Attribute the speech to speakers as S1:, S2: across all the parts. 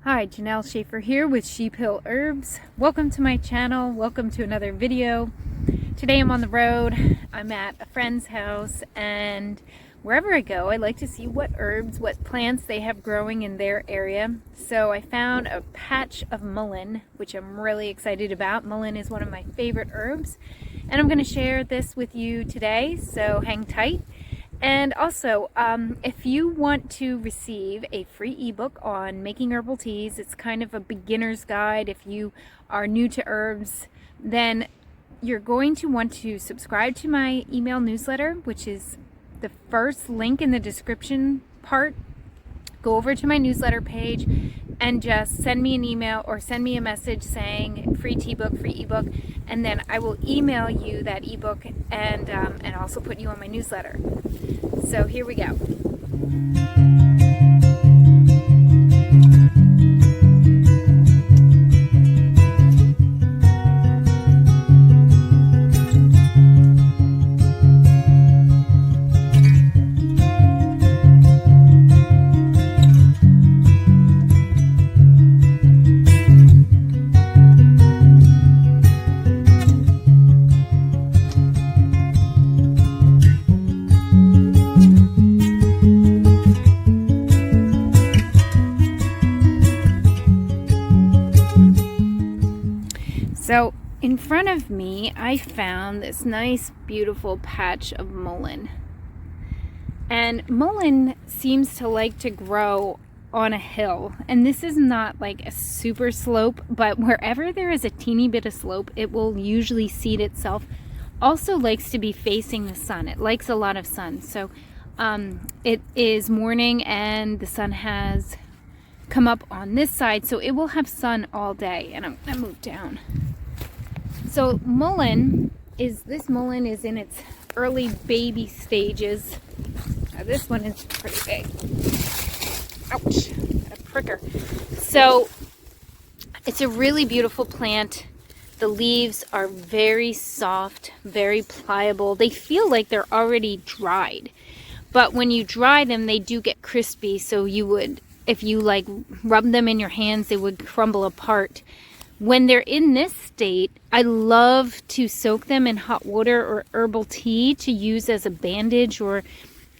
S1: Hi, Janelle Schaefer here with Sheep Hill Herbs. Welcome to my channel. Welcome to another video. Today I'm on the road. I'm at a friend's house, and wherever I go, I like to see what herbs, what plants they have growing in their area. So I found a patch of mullein, which I'm really excited about. Mullein is one of my favorite herbs, and I'm going to share this with you today, so hang tight. And also, if you want to receive a free ebook on making herbal teas, it's kind of a beginner's guide. If you are new to herbs, then you're going to want to subscribe to my email newsletter, which is the first link in the description part. Go over to my newsletter page and just send me an email or send me a message saying free ebook, and then I will email you that ebook and also put you on my newsletter. So here we go. So in front of me, I found this nice, beautiful patch of mullein. And mullein seems to like to grow on a hill. And this is not like a super slope, but wherever there is a teeny bit of slope, it will usually seed itself. Also likes to be facing the sun. It likes a lot of sun. So it is morning and the sun has come up on this side, so it will have sun all day. And I'm gonna move down. So mullein is in its early baby stages. Now this one is pretty big. Ouch, got a pricker. So it's a really beautiful plant. The leaves are very soft, very pliable. They feel like they're already dried. But when you dry them, they do get crispy. So you would, if you like rub them in your hands, they would crumble apart. When they're in this state, I love to soak them in hot water or herbal tea to use as a bandage, or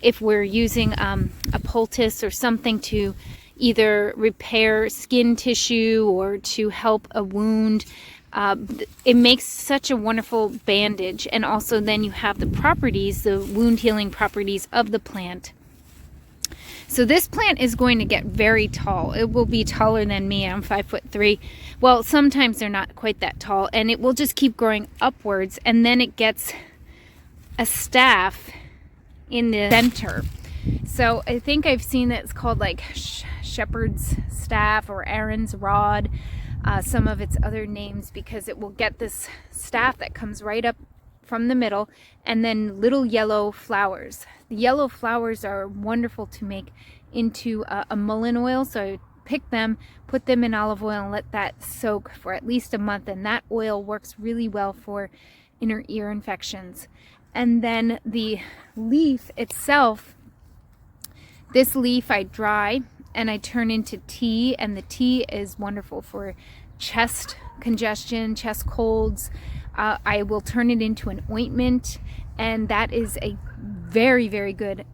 S1: if we're using a poultice or something to either repair skin tissue or to help a wound. It makes such a wonderful bandage, and also then you have the properties, the wound healing properties of the plant. So this plant is going to get very tall. It will be taller than me. I'm 5'3". Well, sometimes they're not quite that tall, and it will just keep growing upwards, and then it gets a staff in the center. So I think I've seen that it's called like shepherd's staff or Aaron's rod, some of its other names, because it will get this staff that comes right up from the middle, and then little yellow flowers. The yellow flowers are wonderful to make into a mullein oil. So I pick them, put them in olive oil, and let that soak for at least a month, and that oil works really well for inner ear infections. And then the leaf itself, this leaf I dry and I turn into tea, and the tea is wonderful for chest congestion, chest colds. I will turn it into an ointment, and that is a very, very good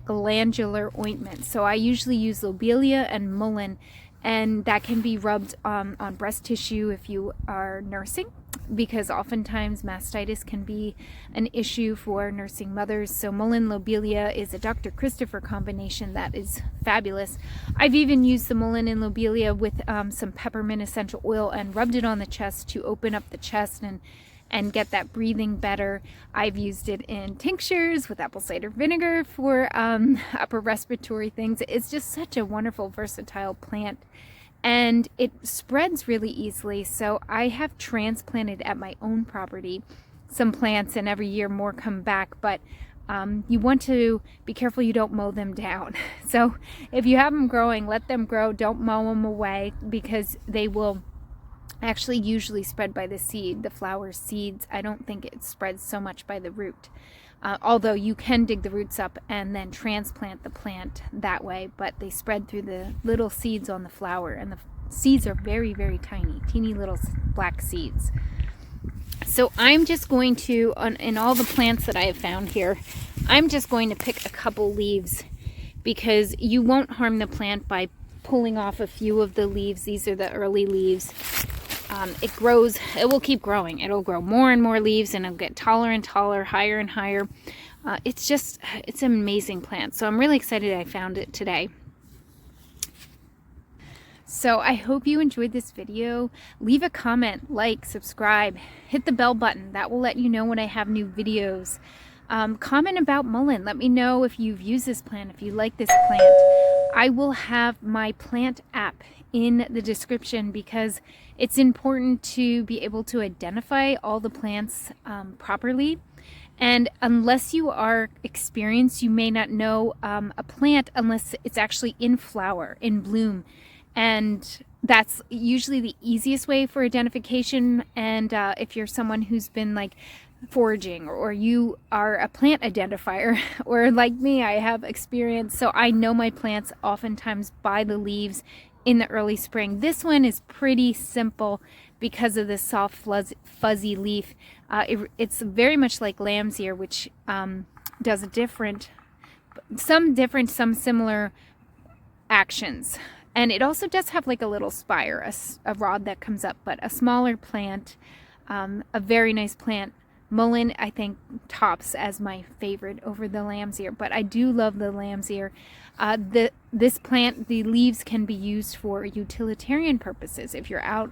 S1: glandular ointment. So I usually use lobelia and mullein, and that can be rubbed on breast tissue if you are nursing, because oftentimes mastitis can be an issue for nursing mothers. So mullein lobelia is a Dr. Christopher combination that is fabulous. I've even used the mullein and lobelia with some peppermint essential oil and rubbed it on the chest to open up the chest and get that breathing better. I've used it in tinctures with apple cider vinegar for upper respiratory things. It's just such a wonderful, versatile plant, and it spreads really easily. So I have transplanted at my own property some plants, and every year more come back, but you want to be careful you don't mow them down. So if you have them growing, let them grow. Don't mow them away, because they will actually usually spread by the seed, the flower seeds. I don't think it spreads so much by the root. Although you can dig the roots up and then transplant the plant that way, but they spread through the little seeds on the flower, and the seeds are very, very tiny, teeny little black seeds. So I'm just going to, in all the plants that I have found here, I'm just going to pick a couple leaves, because you won't harm the plant by pulling off a few of the leaves. These are the early leaves. It grows, it will keep growing. It'll grow more and more leaves, and it'll get taller and taller, higher and higher. It's an amazing plant. So I'm really excited I found it today. So I hope you enjoyed this video. Leave a comment, like, subscribe, hit the bell button. That will let you know when I have new videos. Comment about mullein. Let me know if you've used this plant, if you like this plant. I will have my plant app in the description, because it's important to be able to identify all the plants properly. And unless you are experienced, you may not know a plant unless it's actually in flower, in bloom. And that's usually the easiest way for identification. And if you're someone who's been like foraging, or you are a plant identifier, or like me, I have experience, so I know my plants oftentimes by the leaves in the early spring. This one is pretty simple because of the soft fuzzy leaf. It's very much like lamb's ear, which does some similar actions. And it also does have like a little spire, a rod that comes up, but a smaller plant, a very nice plant. Mullein, I think, tops as my favorite over the lamb's ear, but I do love the lamb's ear. This plant, the leaves can be used for utilitarian purposes. If you're out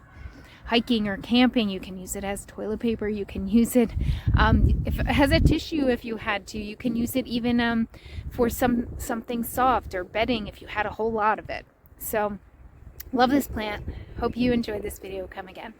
S1: hiking or camping, you can use it as toilet paper. You can use it as a tissue if you had to. You can use it even for something soft or bedding if you had a whole lot of it. So, love this plant. Hope you enjoyed this video. Come again.